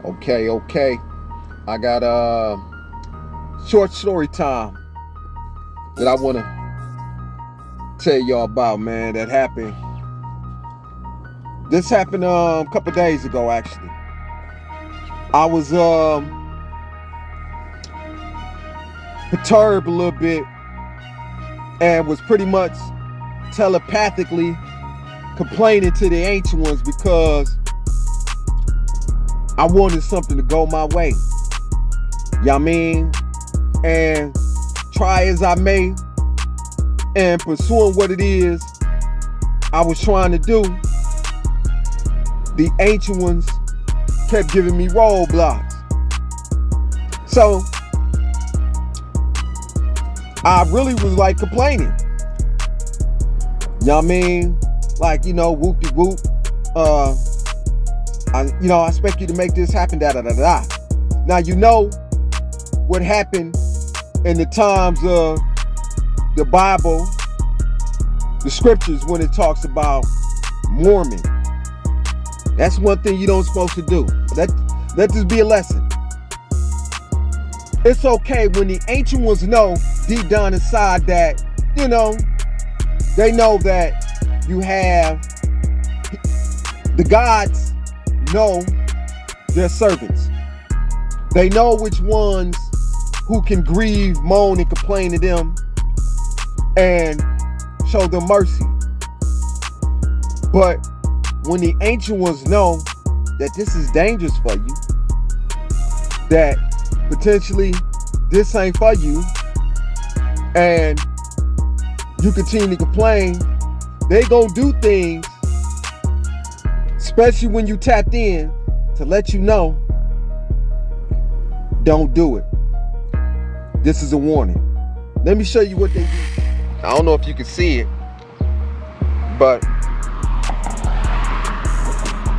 Okay. I got a short story time that I want to tell y'all about, man, that happened. This happened a couple days ago, actually. I was perturbed a little bit and was pretty much telepathically complaining to the ancient ones because I wanted something to go my way. You know what I mean? And try as I may and pursuing what it is I was trying to do, the ancient ones kept giving me roadblocks. So I really was like complaining. You know what I mean? Like, whoop-de-whoop. I expect you to make this happen, da-da-da-da. Now, what happened in the times of the Bible, the scriptures, when it talks about Mormon. That's one thing you don't supposed to do. Let this be a lesson. It's okay when the ancient ones know deep down inside that, they know that you have the gods know their servants. They know which ones who can grieve, moan, and complain to them and show them mercy. But when the ancient ones know that this is dangerous for you, that potentially this ain't for you, and you continue to complain, they gonna do things, especially when you tapped in, to let you know, don't do it. This is a warning. Let me show you what they do. I don't know if you can see it, but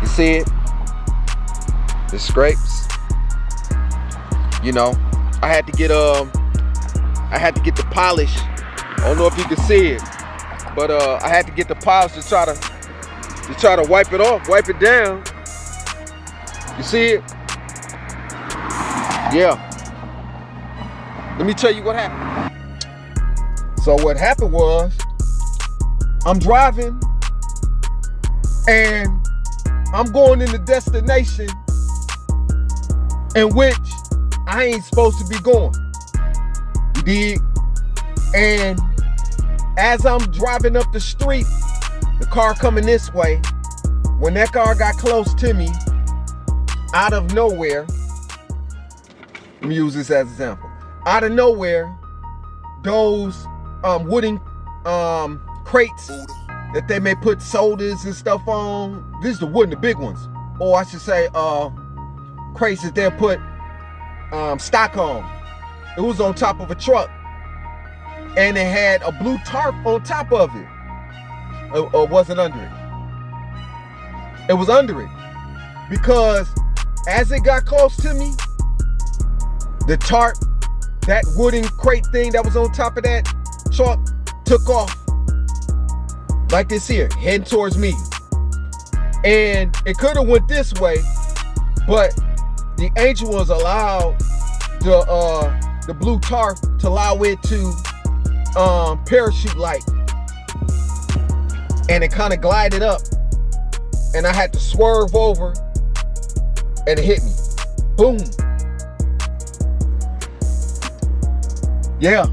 you see it? The scrapes. I had to get the polish. I don't know if you can see it, but I had to get the polish to try to wipe it off, wipe it down. You see it? Yeah. Let me tell you what happened. So what happened was, I'm driving and I'm going in the destination in which I ain't supposed to be going. You dig? And as I'm driving up the street, the car coming this way, when that car got close to me, out of nowhere, let me use this as an example. Out of nowhere, those wooden crates that they may put sodas and stuff on, this is the wooden, the big ones. Or I should say crates that they'll put stock on. It was on top of a truck. And it had a blue tarp on top of it. Or was it under it? It was under it. Because as it got close to me, the tarp, that wooden crate thing that was on top of that truck, took off. Like this here, heading towards me. And it could have went this way, but the ancient ones allowed the blue tarp to allow it to parachute like. And it kind of glided up. And I had to swerve over and it hit me. Boom. Yeah.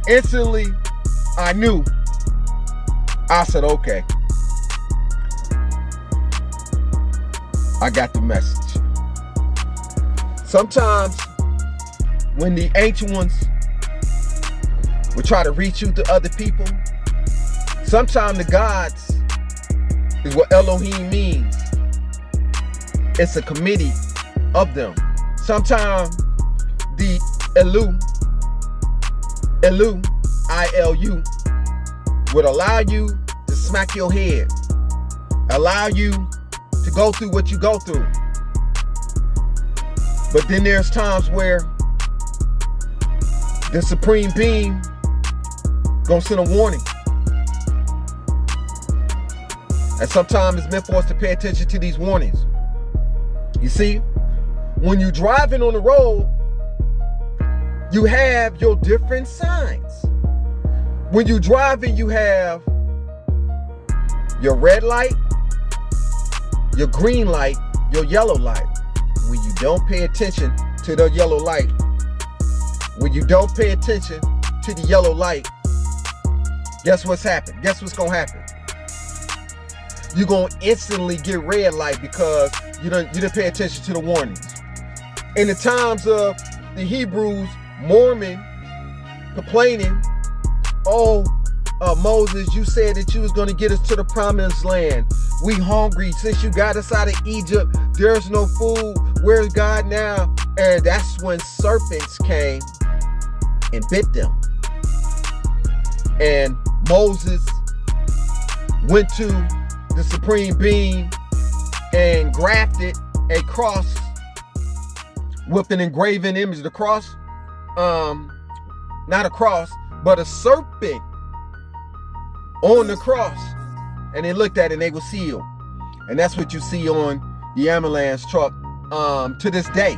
Instantly, I knew. I said, okay. I got the message. Sometimes, when the ancient ones will try to reach you to other people, sometimes the gods is what Elohim means. It's a committee of them. Sometimes the Elu, I-L-U, would allow you to smack your head, allow you to go through what you go through. But then there's times where the Supreme Being gonna send a warning. And sometimes it's meant for us to pay attention to these warnings. You see, when you're driving on the road, you have your different signs. When you're driving, you have your red light, your green light, your yellow light. When you don't pay attention to the yellow light, when you don't pay attention to the yellow light, guess what's happened? Guess what's gonna happen? You're gonna instantly get red light because you didn't pay attention to the warnings. In the times of the Hebrews, Mormon complaining, oh, Moses, you said that you was gonna get us to the promised land. We hungry since you got us out of Egypt. There's no food. Where's God now? And that's when serpents came and bit them. And Moses went to the supreme being and grafted a cross with an engraven image of the cross. Not a cross, but a serpent on the cross. And they looked at it and they were sealed. And that's what you see on the ambulance truck to this day.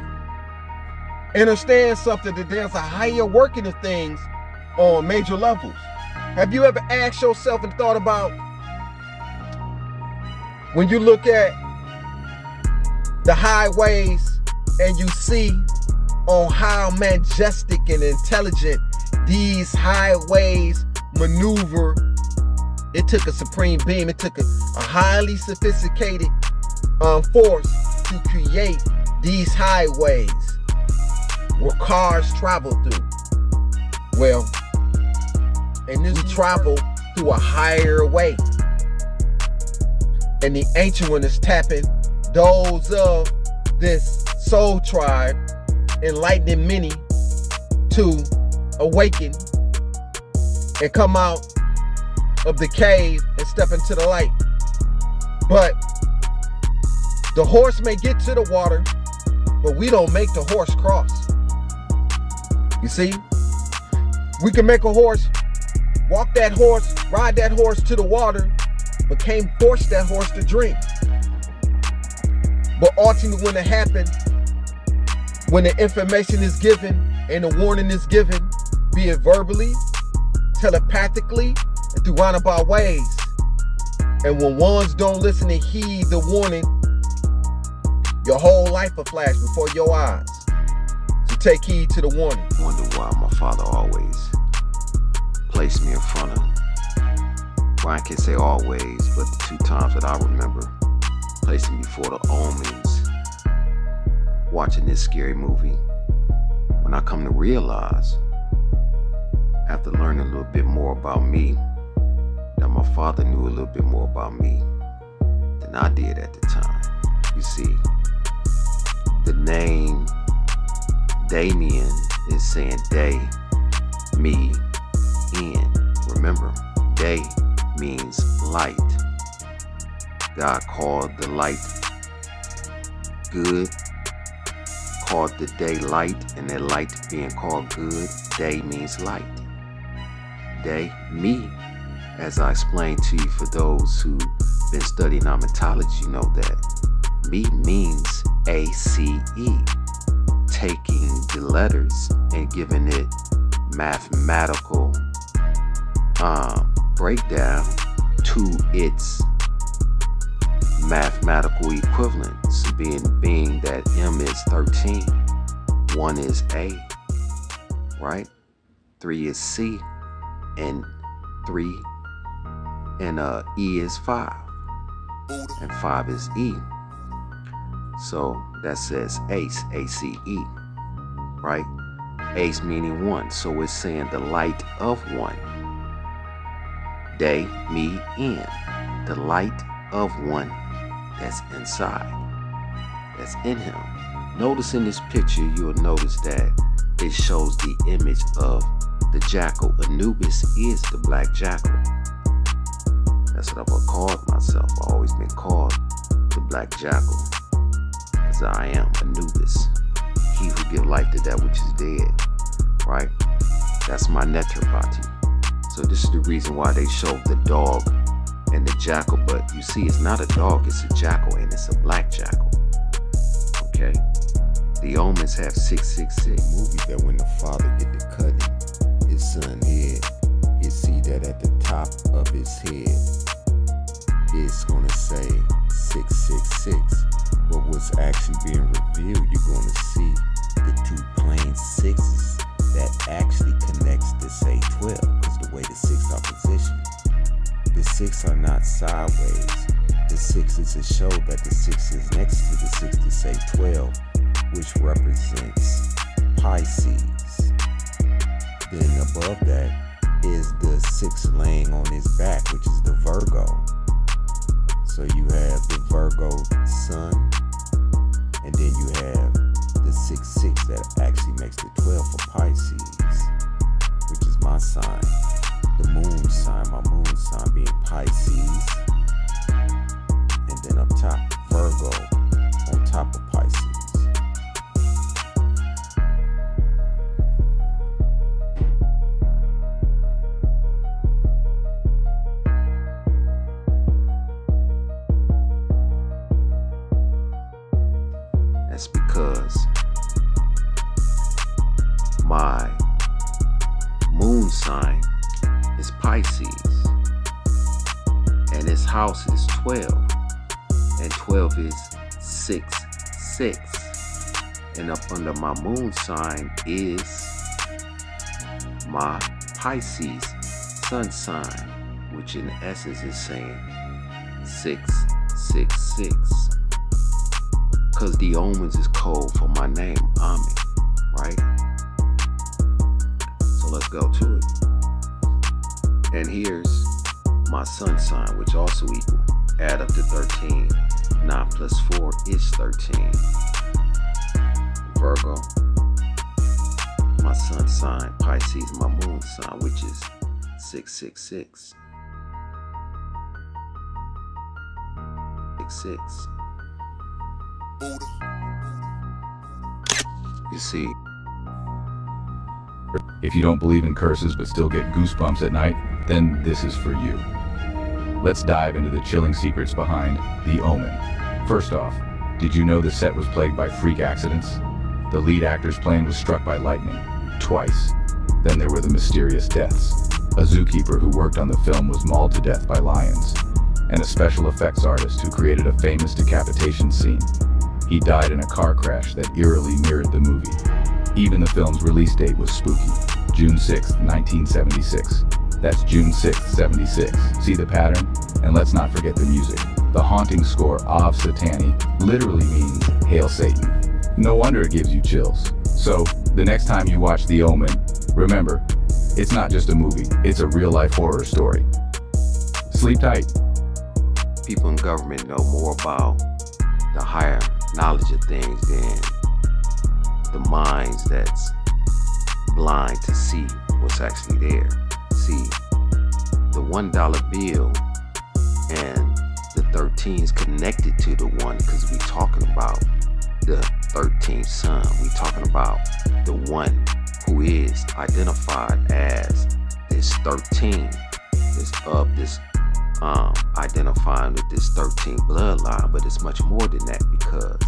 Understand something, that there's a higher working of things on major levels. Have you ever asked yourself and thought about, when you look at the highways and you see on how majestic and intelligent these highways maneuver? It took a supreme being, it took a highly sophisticated force to create these highways where cars travel through. Well, and this travel through a higher way. And the ancient one is tapping those of this soul tribe, enlightening many to awaken and come out of the cave and step into the light. But the horse may get to the water, but we don't make the horse cross. You see, we can make a horse, walk that horse, ride that horse to the water, but can't force that horse to drink. But ultimately, when it happens, when the information is given and the warning is given, be it verbally, telepathically, and through roundabout ways, and when ones don't listen and heed the warning, your whole life will flash before your eyes. So take heed to the warning. I wonder why my father always placed me in front of, well, I can't say always, but the 2 times that I remember, placing me before the Omens, watching this scary movie. When I come to realize, after learning a little bit more about me, that my father knew a little bit more about me than I did at the time. You see, the name Damien is saying day, me, in. Remember, day means light. God called the light good, called the day light, and that light being called good, day means light. Day, me, as I explained to you for those who've been studying our mythology, you know that me means A-C-E, taking the letters and giving it mathematical breakdown to its mathematical equivalence, being that M is 13, 1 is A, right? 3 is C, and 3 and E is 5, and 5 is E. So that says ace, A-C-E, right? Ace meaning 1, so it's saying the light of 1. Day, me, in. The light of 1 that's inside, that's in him. Notice in this picture, you'll notice that it shows the image of the jackal. Anubis is the black jackal. That's what I've called myself. I've always been called the black jackal, as I am Anubis, he who give life to that which is dead, right? That's my Netrapati. So this is the reason why they show the dog and the jackal, but you see, it's not a dog, it's a jackal, and it's a black jackal. Okay? The omens have 666. Movie that when the father get to cutting his son head, you see that at the top of his head, it's gonna say 666. But what's actually being revealed, you're gonna see the two plain sixes that actually connects to say 12, because the way the six are positioned. The six are not sideways. The six is to show that the six is next to the six to say 12, which represents Pisces. Then above that is the six laying on his back, which is the Virgo. So you have the Virgo sun, and then you have the 6-6 that actually makes the 12 for Pisces, which is my sign. The moon sign, my moon sign being Pisces, and then up top, Virgo on top of Pisces. That's because my moon sign is Pisces, and his house is 12, and 12 is 6-6, and up under my moon sign is my Pisces sun sign, which in essence is saying 666, because the omens is code for my name, Omen, right? So let's go to it. And here's my sun sign, which also equal, add up to 13. 9 plus 4 is 13. Virgo, my sun sign, Pisces, my moon sign, which is 666. 6. You see, if you don't believe in curses but still get goosebumps at night, then this is for you. Let's dive into the chilling secrets behind The Omen. First off, did you know the set was plagued by freak accidents? The lead actor's plane was struck by lightning, twice. Then there were the mysterious deaths. A zookeeper who worked on the film was mauled to death by lions, and a special effects artist who created a famous decapitation scene. He died in a car crash that eerily mirrored the movie. Even the film's release date was spooky, June 6, 1976. That's June 6, 76. See the pattern? And let's not forget the music. The haunting score of Satani literally means Hail Satan. No wonder it gives you chills. So, the next time you watch The Omen, remember, it's not just a movie, it's a real-life horror story. Sleep tight. people in government know more about the higher knowledge of things than the minds that's blind to see what's actually there. See, the $1 bill and the 13's connected to the one because we talking about the 13th son. We talking about the one who is identified as this 13, this identifying with this 13 bloodline, but it's much more than that, because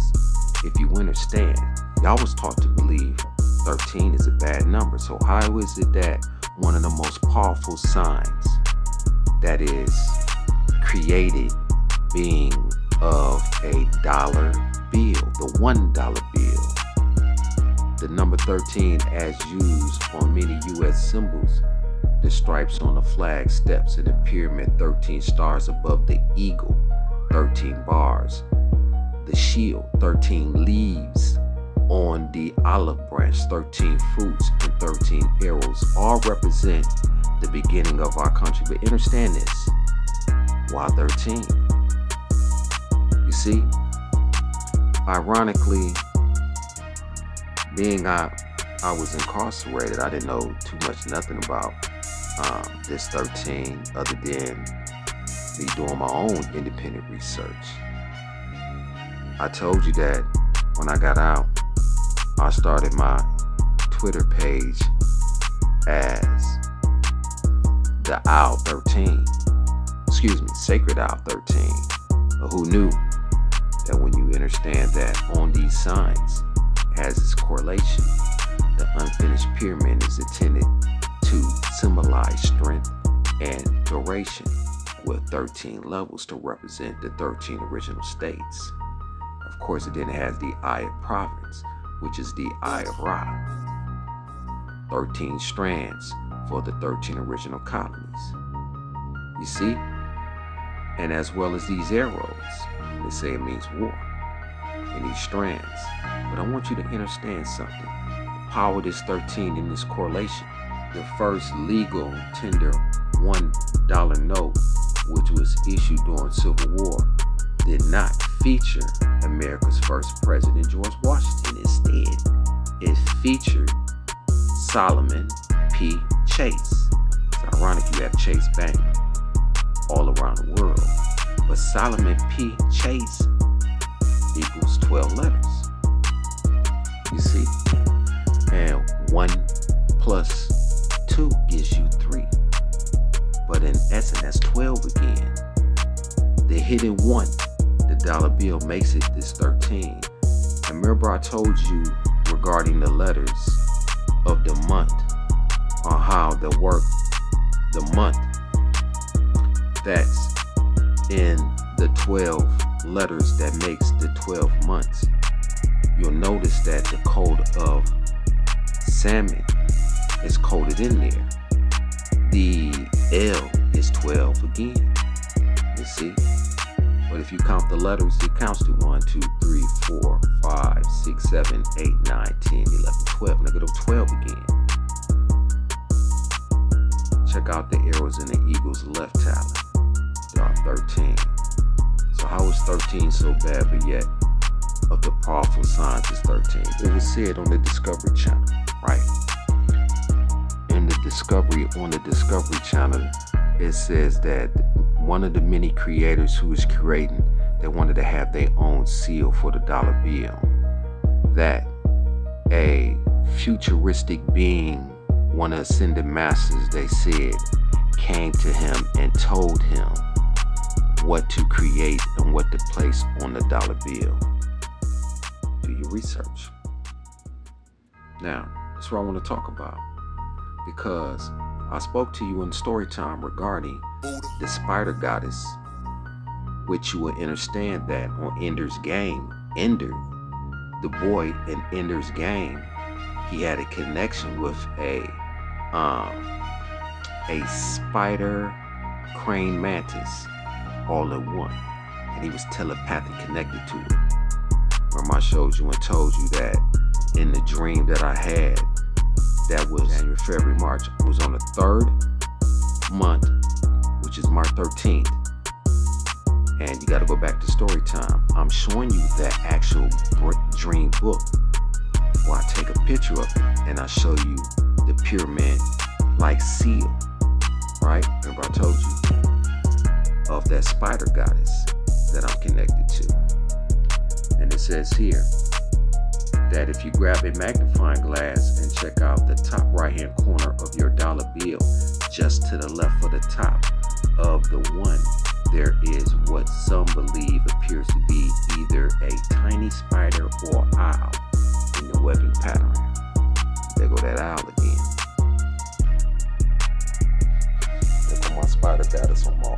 if you understand, y'all was taught to believe 13 is a bad number. So how is it that one of the most powerful signs that is created being of a dollar bill, the $1 bill, the number 13 as used on many U.S. symbols, the stripes on the flag steps in the pyramid, 13 stars above the eagle, 13 bars, the shield, 13 leaves on the olive branch, 13 fruits and 13 arrows, all represent the beginning of our country. But understand this, why 13? You see, ironically, being I was incarcerated, I didn't know too much, nothing about this 13 other than me doing my own independent research. I told you that when I got out, I started my Twitter page as the Owl 13. sacred owl 13. But who knew that when you understand that on these signs has its correlation, the unfinished pyramid is intended to symbolize strength and duration, with 13 levels to represent the 13 original states. Of course, it then has the Eye of Providence, which is the Eye of Ra. 13 strands for the 13 original colonies. You see? And as well as these arrows, they say it means war, and these strands. But I want you to understand something. The power of this 13 in this correlation. The first legal tender $1 note, which was issued during Civil War, did not feature America's first president, George Washington. Instead, it featured Solomon P. Chase. It's ironic you have Chase Bank all around the world, but Solomon P. Chase equals 12 letters. You see? And 1 plus 2 gives you 3. But in essence, that's 12 again. The hidden 1, the dollar bill, makes it this 13. And remember I told you regarding the letters of the month, on how they work the month. That's in the 12 letters that makes the 12 months. You'll notice that the code of salmon is coded in there. The L is 12 again. You see? But if you count the letters, it counts to 1, 2, 3, 4, 5, 6, 7, 8, 9, 10, 11, 12. Look at those 12 again. Check out the arrows in the eagle's left talon. There are 13. So how is 13 so bad, but yet of the powerful signs is 13? It was said on the Discovery Channel, right? In the Discovery, on the Discovery Channel, it says that one of the many creators who is creating, they wanted to have their own seal for the dollar bill. That a futuristic being, one of the ascended masters, they said, came to him and told him what to create and what to place on the dollar bill. Do your research. Now, that's what I want to talk about, because I spoke to you in story time regarding the spider goddess, which you will understand that on Ender's Game, Ender, the boy in Ender's Game, he had a connection with a spider crane mantis all in one, and he was telepathic connected to it. Remember I showed you and told you that in the dream that I had, that was January, February, March, it was on the 3rd month, which is March 13th. And you got to go back to story time. I'm showing you that actual dream book where I take a picture of it and I show you the pyramid like seal, right? Remember I told you of that spider goddess that I'm connected to. And it says here that if you grab a magnifying glass and check out the top right hand corner of your dollar bill, just to the left of the top of the one, there is what some believe appears to be either a tiny spider or owl in the webbing pattern. There go that owl again. Look at my spider goddess on my